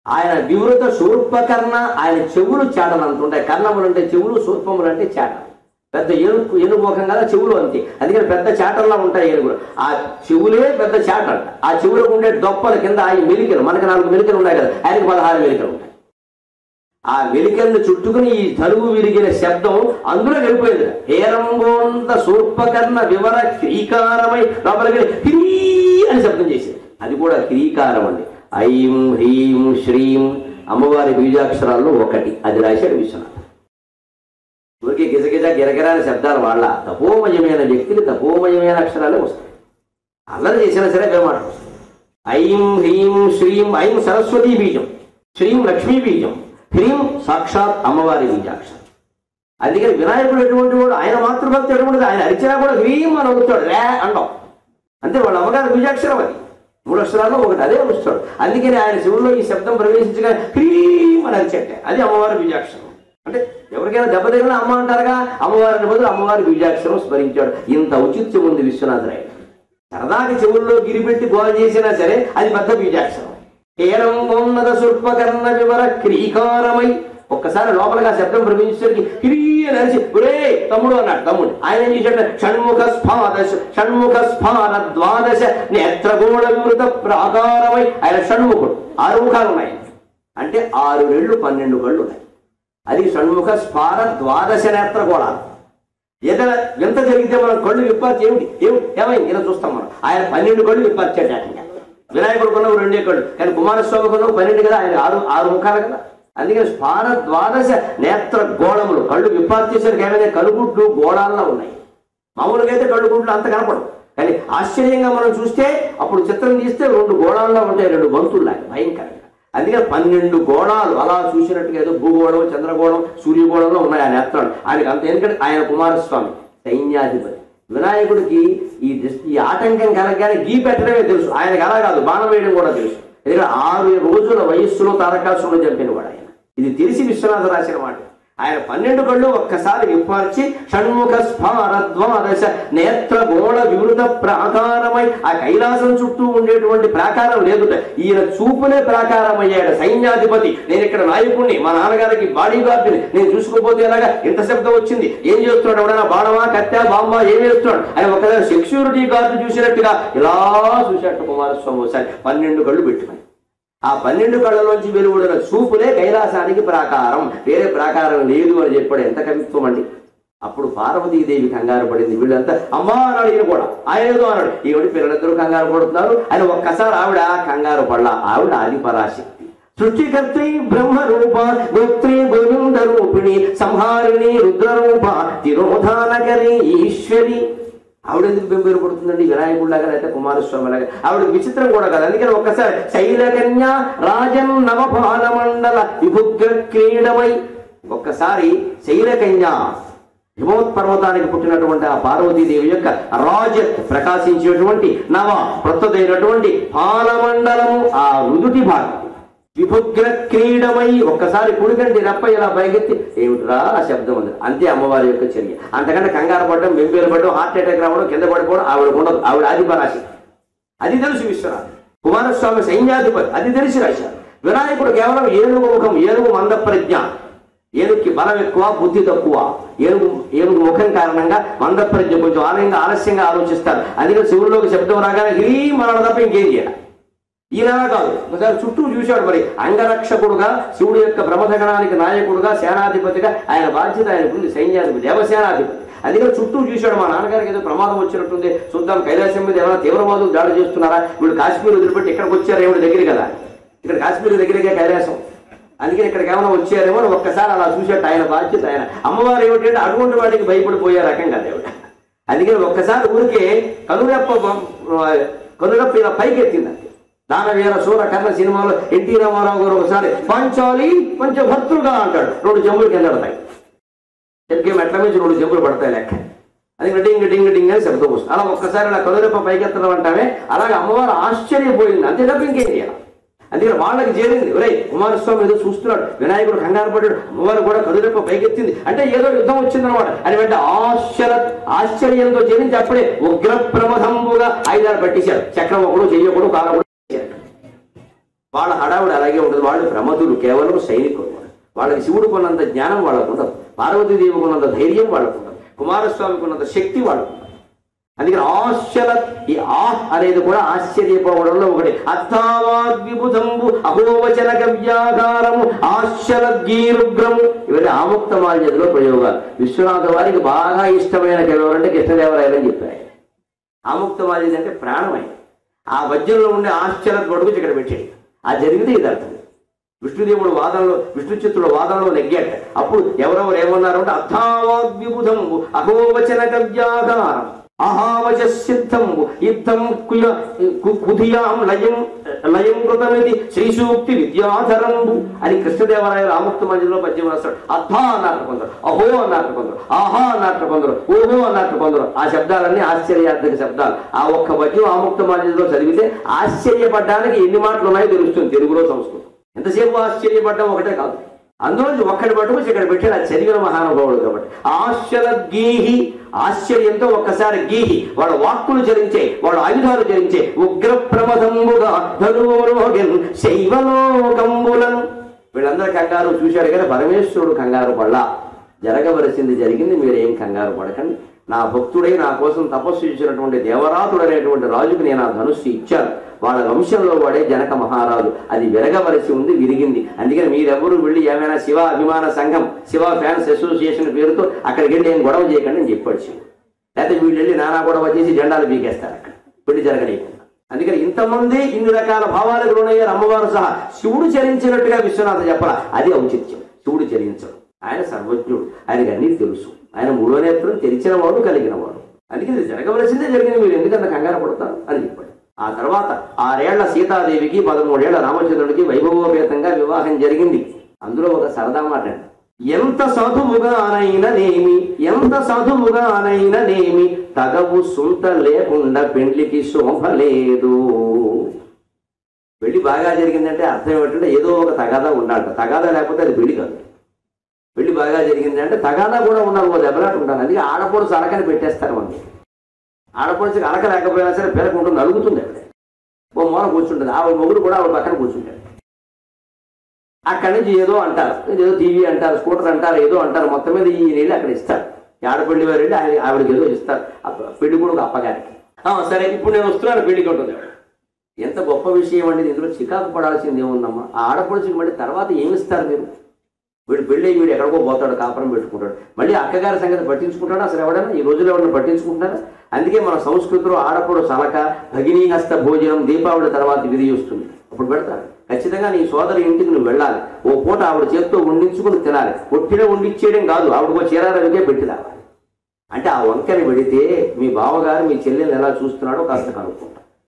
ఆయన వివృత శూర్పకర్ణ, ఆయన చెవులు చాటలు అంత ఉంటాయి. కర్ణములు అంటే చెవులు, శూర్పములు అంటే చాట. పెద్ద ఏనుగు ముఖం కదా, చెవులు అంతే. అందుకని పెద్ద చాటల్లా ఉంటాయి ఏనుగులు. ఆ చెవులే పెద్ద చాట అంట. ఆ చెవులకు ఉండే దొప్పల కింద ఆయన మెలికలు, మనకు 4 మెలికలు ఉన్నాయి కదా, ఆయనకు 16 మెలికలు ఉంటాయి. ఆ మెలికలను చుట్టుకుని ఈ తలుగు విరిగిన శబ్దం అందులో వెళ్ళిపోయింది. హేరంబోంత శూర్పకర్ణ వివర క్రీకారమై లోపలికి హ్రీ అని శబ్దం చేసింది. అది కూడా క్రీకారం అండి. ఐం హ్రీం శ్రీం అమ్మవారి బీజాక్షరాల్లో ఒకటి. అది రాశాడు విశ్వనాథ్. ఊరికి గిజగిజ గిరగిరాని శబ్దాలు వాళ్ళ తపోమయమైన వ్యక్తికి తపోమయమైన అక్షరాలే వస్తాయి. అల్లరి చేసినా సరే మాట వస్తుంది. ఐం హ్రీం శ్రీం. ఐం సరస్వతీ బీజం, శ్రీం లక్ష్మీ బీజం, హ్రీం సాక్షాత్ అమ్మవారి బీజాక్షరం. అందుకని వినాయకుడు ఎటువంటి వాడు, ఆయన మాతృభక్తి ఎటువంటిది. ఆయన అరిచినా కూడా హ్రీం అని అవుతాడు, రే అండం. అంతే, వాళ్ళ అమ్మగారి బీజాక్షరం అది. 3 అక్షరాల్లో ఒకటి, అదే వస్తాడు. అందుకని ఆయన శివుల్లో ఈ శబ్దం ప్రవేశించగా హ్రీం అని అరిచట్టే, అది అమ్మవారి బీజాక్షరం. అంటే ఎవరికైనా దెబ్బ తగిలినా అమ్మ అంటారుగా, అమ్మవారిని బదులు అమ్మవారి బీజాక్షరం స్మరించాడు. ఇంత ఔచిత్యం ఉంది విశ్వనాథరాయ. సరదాకి చెవుల్లో గిరిపెట్టి గోల చేసినా సరే అది పెద్ద బీజాక్షరం. హేరంగోన్నత శూర్పకర్ణ వివర క్రీకారమై. ఒక్కసారి లోపలగా శబ్దం ప్రవేశించడానికి హిరీ అని అరిచి ఒరే తమ్ముడు అన్నాడు. తమ్ముడు ఆయన ఏం చేశాడు? షణ్ముఖ స్ఫార ద్వాదశ నేత్రగోళ వివృత ప్రాకారమై. ఆయన షణ్ముఖుడు, 6 ముఖాలు ఉన్నాయి. అంటే 6 రెళ్ళు 12 కళ్ళు ఉన్నాయి. అది షణ్ముఖ స్ఫార ద్వాదశ నేత్రగోళాలు. ఏదైనా ఎంత జరిగితే మనం కళ్ళు విప్పార్చి ఏమైంది ఇలా చూస్తాం మనం. ఆయన 12 కళ్ళు విప్పార్చాడు. ఏకంగా వినాయకుడు కొన్నవు 2 కళ్ళు, కానీ కుమారస్వామి కొన్నవు 12 కదా, ఆయన 6 ముఖాలు కదా. అందుకని స్ఫార ద్వాదశ నేత్ర గోళములు. కళ్ళు విప్పార్చేసరికి ఏమైనా కలుగుడ్లు గోళాల్లో ఉన్నాయి. మామూలుగా అయితే కళ్ళుగుడ్లు అంత కనపడవు, కానీ ఆశ్చర్యంగా మనం చూస్తే అప్పుడు చిత్రం తీస్తే 2 గోళాల్లో ఉంటాయి, 2 బంతుల్లాగా భయంకరంగా. అందుకని 12 గోళాలు అలా చూసినట్టుగా ఏదో భూగోళం, చంద్రగోళం, సూర్యగోళంలో ఉన్నాయి ఆ నేత్రాలు ఆయనకు అంత. ఎందుకంటే ఆయన కుమారస్వామి సైన్యాధిపతి. వినాయకుడికి ఈ ఆటంకం కలగగానే గీ పెట్టడమే తెలుసు, ఆయనకు అలా కాదు, బాణం వేయడం కూడా తెలుసు. ఎందుకంటే 6 రోజుల వయస్సులో తారకాసురుడు చంపిన వాడు ఆయన. ఇది తెలిసి విశ్వనాథ రాసిన మాట. ఆయన 12 కళ్ళు ఒక్కసారి విప్పార్చి షణ్ముఖ స్ఫార ద్వాదశ నేత్ర గోళ వివృత ప్రాకారమై. ఆ కైలాసం చుట్టూ ఉండేటువంటి ప్రాకారం లేదుట, ఈయన చూపునే ప్రాకారం అయ్యాడు. సైన్యాధిపతి, నేను ఇక్కడ నాయకుడిని, మా నాన్నగారికి బాడీ గార్డుని, నేను చూసుకోపోతే ఎలాగా ఇంత శబ్దం వచ్చింది, ఏం చేస్తున్నాడు, ఎవడైనా బాణమా కత్తా బామ్మ ఏం చేస్తున్నాడు ఆయన ఒకసారి సెక్యూరిటీ గార్డు చూసినట్టుగా ఇలా చూశాడు కుమారస్వామి. ఒకసారి 12 కళ్ళు పెట్టుకుని ఆ 12 కళ్ళలోంచి వెలువడిన చూపులే కైలాసానికి ప్రాకారం, వేరే ప్రాకారం లేదు అని చెప్పాడు. ఎంత కవిత్వం అండి. అప్పుడు పార్వతీదేవి కంగారు పడింది. వీళ్ళంతా అమ్మా అన్నాడు, ఈయన కూడా ఆయన ఏదో అన్నాడు. ఈవిడ పిల్లలిద్దరూ కంగారు పడుతున్నారు. ఆయన ఒక్కసారి ఆవిడ కంగారు పడలా. ఆవిడ ఆది పరాశక్తి, సృష్టికర్త్రి బ్రహ్మరూప గోత్రి గోవింద రూపిణి సంహారిణి రుద్రరూప తిరోధానకరి ఈశ్వరి. ఆవిడెందుకు బెంబేరు పడుతుందండి వినాయకుడిలాగా అయితే కుమారస్వామి లాగా? ఆవిడ విచిత్రం కూడా కాదు. అందుకని ఒక్కసారి శైలకన్య రాజన్ నవపాల మండల విభుగ్ర క్రీడమై. ఒక్కసారి శైలకన్య హిమోత్పర్వతానికి పుట్టినటువంటి ఆ పార్వతీదేవి యొక్క రాజత్ ప్రకాశించేటువంటి నవ ప్రొత్తదైనటువంటి పాలమండలము ఆ రుదుటి భాగం విభుగ్ర క్రీడమై. ఒక్కసారి కుడికంటి రెప్ప ఇలా పైకెత్తి ఏమిట్రా ఆ శబ్దం ఉంది. అంతే అమ్మవారి యొక్క చర్య. అంతకంటే కంగారు పడడం, బెంబేలు పడడం, హార్ట్ అటాక్ రావడం, కింద పడిపోవడం ఆవిడ ఉండదు. ఆవిడ ఆదిపరాశి. అది తెలుసు విశ్వనాథ్. కుమారస్వామి సైన్యాధిపతి, అది తెలిసి రాశారు. వినాయకుడు కేవలం ఏనుగు ముఖం, ఏనుగు మంద ప్రజ్ఞ. ఏనుగుకి బలం ఎక్కువ, బుద్ధి తక్కువ. ఏనుగు ముఖం కారణంగా మంద ప్రజ్ఞ కొంచెం ఆలస్యంగా ఆలోచిస్తారు. అందుకని శివుల్లోకి శబ్దం రాగానే గిరి మనడం తప్ప ఇంకేం చేయాలి. ఈయన కాదు, ఒకసారి చుట్టూ చూశాడు. మరి అంగరక్షకుడుగా, శివుడు యొక్క బ్రహ్మగణానికి నాయకుడుగా, సేనాధిపతిగా ఆయన బాధ్యత ఆయనకుంది. సైన్యాధిపతి, దేవసేనాధిపతి. అందుకని చుట్టూ చూశాడు. మా నాన్నగారికి ఏదో ప్రమాదం వచ్చినట్టుంది, చూద్దాం కైలాసం మీద ఏమైనా తీవ్రవాదులు దాడి చేస్తున్నారా, వీళ్ళు కాశ్మీర్ వదిలిపెట్టి ఇక్కడికి వచ్చారు, ఏమిటి దగ్గర కదా, ఇక్కడ కాశ్మీర్ దగ్గరగా కైలాసం, అందుకని ఇక్కడికి ఏమైనా వచ్చారేమో ఒక్కసారి అలా చూశాడు. ఆయన బాధ్యత ఆయన. అమ్మవారు ఏమిటంటే అటువంటి వాటికి భయపడిపోయే రకం కదా ఏమిట. అందుకని ఒక్కసారి ఊరికే కనురెప్ప ఇలా పైకి ఎత్తిందంటే. దానవీర సూర కర్ణ సినిమాలో ఎన్టీ రామారావు గారు ఒకసారి పంచాలి పంచభర్తృగా అంటాడు. 2 జంబులు కింద పడతాయి. ఎక్కే మెట్ల నుంచి 2 జంబులు పడతాయి లెక్క. అది డింగ్ డింగ్ డింగ్ అని శబ్దం వస్తుంది. అలా ఒక్కసారి ఇలా కనురెప్ప పైకెత్తడం అంటామే. అలాగే అమ్మవారు ఆశ్చర్యపోయింది. అంతే తప్ప ఇంకేం చేయాలి. అందుకని వాళ్ళకి చేరింది. ఒరే కుమారస్వామి ఏదో చూస్తున్నాడు, వినాయకుడు కంగారు పడ్డాడు, అమ్మవారు కూడా కనురెప్ప పైకెత్తింది అంటే ఏదో యుద్ధం వచ్చిందనమాట. అని వెంట ఆశ్చర్యంతో చేరించి అప్పుడే ఉగ్ర ప్రమదంబుగా ఆయుధాలు పట్టేశారు. చక్రం ఒకడు, చెయ్యకూడదు, కాలకూడదు. వాళ్ళ హడావుడు అలాగే ఉంటుంది. వాళ్ళు ప్రమదులు, కేవలం సైనికులు. వాళ్ళకి శివుడు కొన్నంత జ్ఞానం వాళ్ళకు ఉండదు, పార్వతీదేవి కొన్నంత ధైర్యం వాళ్ళకు ఉండదు, కుమారస్వామికి ఉన్నంత శక్తి వాళ్ళకు ఉండదు. అందుకని ఈ అనేది కూడా ఆశ్చర్యపోవడంలో ఒకటి. అర్థావాద్విబుధంబు అహోవచన గవ్యాగారము ఆశ్చర్యగీరుగ్రము, ఇవన్నీ ఆముక్తమాల్యతలో ప్రయోగాలు. విశ్వనాథ వారికి బాగా ఇష్టమైన ఎవరంటే కృష్ణదేవరాయలని చెప్పారు. ఆముక్తమాల్యత అంటే ప్రాణమై ఆ వజ్రంలో ఉండే ఆశ్చర్య గొడుగు ఇక్కడ పెట్టాడు. ఆ జరిగితే ఇది అర్థం. విష్ణుదేవుడు వాదనలో, విష్ణు చిత్తుడు వాదనలో నెగ్గాట. అప్పుడు ఎవరెవరు ఏమన్నారు అంటే అర్థావాద్విబుధంబు అహోవచన గవ్యాగారం అహావచ సిద్ధంబు యుద్ధం కుధియాం లయం కృతమిది శ్రీసూక్తి విద్యాధరంబు అని కృష్ణదేవరాయలు ఆముక్త మధ్యలో పద్యం రాస్తాడు. అర్థా అన్నట్టు కొందరు, అహో అన్నట్టు కొందరు, ఆహా అన్నట్టు కొందరు, ఓహో అన్నట్టు కొందరు. ఆ శబ్దాలన్నీ ఆశ్చర్యార్థక శబ్దాలు. ఆ ఒక్క పద్యం ఆముక్త మధ్యలో చదివితే ఆశ్చర్యపడ్డానికి ఎన్ని మాటలు ఉన్నాయో తెలుస్తుంది తెలుగులో, సంస్కృతం. ఎంతసేపు ఆశ్చర్యపడ్డం ఒకటే కాదు, అందులో ఒక్కడి పట్టుకొచ్చి ఇక్కడ పెట్టాడు. ఆ చదివిన మహానుభావుడు కాబట్టి. ఆశ్చర్యగీహి, ఆశ్చర్యంతో ఒక్కసారి గీహి, వాళ్ళ వాక్కులు చరించే, వాళ్ళ ఆయుధాలు చరించే. ఉగ్ర ప్రమదంబుగా ధనురోగన్ శైవలోకంబులను, వీళ్ళందరూ కంగారు చూశాడు కానీ పరమేశ్వరుడు కంగారు పడలా. జరగవలసింది జరిగింది, మీరేం కంగారు పడకండి. నా భక్తుడై నా కోసం తపస్సు ఇచ్చినటువంటి దేవరాతుడు అనేటువంటి రాజుకు నేను ఆ ధనుస్సు ఇచ్చాను. వాళ్ళ వంశంలో వాడే జనక మహారాజు. అది విరగవలసి ఉంది, విరిగింది. అందుకని మీరెవరూ వెళ్ళి ఏమైనా శివ అభిమాన సంఘం, శివ ఫ్యాన్స్ అసోసియేషన్ పేరుతో అక్కడికి వెళ్ళి ఏం గొడవ చేయకండి అని చెప్పాడు శివుడు. లేకపోతే వీళ్ళు వెళ్ళి నానా గొడవ చేసి జెండాలు బీకేస్తారు, అక్కడ పెళ్లి జరగలేకుండా. అందుకని ఇంతమంది ఇన్ని రకాల భావాలకు లోనయ్యారు అమ్మవారు సహా. శివుడు చరించినట్టుగా విశ్వనాథ చెప్పాల, అది ఔచిత్యం. శివుడు చరించడు, ఆయన సర్వజ్ఞుడు, ఆయనకి అన్నీ తెలుసు. ఆయన మూడో నేత్రం తెరిచిన వాడు, కలిగిన వాడు. అందుకని ఇది జరగవలసిందే జరిగింది, మీరు ఎందుకంత కంగారు పడతారు అని చెప్పాడు. ఆ తర్వాత 6 ఏళ్ల సీతాదేవికి 13 ఏళ్ల రామచంద్రుడికి వైభవోపేతంగా వివాహం జరిగింది. అందులో ఒక సరదా మాట, ఎంత సాధువుగానైననేమి, ఎంత సాధువుగానైననేమి తగవు సుంత లేకుండా పెండ్లికి శోభ లేదు. పెళ్లి బాగా జరిగిందంటే అర్థం ఏమిటంటే ఏదో ఒక తగాదా ఉండాలట. తగాదా లేకపోతే అది పెళ్లి కాదు. పెళ్లి బాగా జరిగింది అంటే తగాదా కూడా ఉండాలి, ఓ దెబ్బలాట ఉండాలి. అందుకే ఆడపడుచు అరకని పెట్టేస్తారు. మనకి ఆడపడుచుకి అరక లేకపోయినా సరే పెరగకుంటుంది, అడుగుతుంది. అక్కడ ఓ మూల కూర్చుంటుంది, ఆ మొగుడు కూడా ఆవిడ పక్కన కూర్చుంటాడు. అక్కడి నుంచి ఏదో అంటారు, ఏదో టీవీ అంటారు, స్కూటర్ అంటారు, ఏదో అంటారు. మొత్తం మీద ఈ నీళ్ళు అక్కడ ఇస్తారు. ఆడపెళ్లి వారు వెళ్ళి ఆవిడకి ఏదో ఇస్తారు, పెళ్లి కొడుకు అప్పగారికి. సరే ఇప్పుడు నేను వస్తున్నాను పెళ్లికి ఉంటుంది. ఎంత గొప్ప విషయం అండి, ఇందులో చికాకు పడాల్సింది ఏముందమ్మా. ఆ ఆడపడుచుకి మళ్ళీ తర్వాత ఏమిస్తారు మీరు? వీడు పెళ్ళి వీడు ఎక్కడికో పోతాడు, కాపురం పెట్టుకుంటాడు. మళ్ళీ అక్కగారి సంగతి పట్టించుకుంటాడు అసలు ఎవడైనా? ఈ రోజులో ఎవరైనా పట్టించుకుంటారా? అందుకే మన సంస్కృతిలో ఆడపడు సలక, భగినీహస్త భోజనం దీపావళి తర్వాత విధి వస్తుంది, అప్పుడు పెడతారు. ఖచ్చితంగా నీ సోదరి ఇంటికి నువ్వు వెళ్ళాలి, ఓ పూట ఆవిడ చేతితో వండించుకుని తినాలి. ఒట్టిలో వండించేయడం కాదు, ఆవిడకో చీరారవికే పెట్టి రావాలి. అంటే ఆ వంకని పెడితే మీ బావగారు మీ చెల్లెల్ని ఎలా చూస్తున్నాడో కాస్త కనుక్కుంటాం.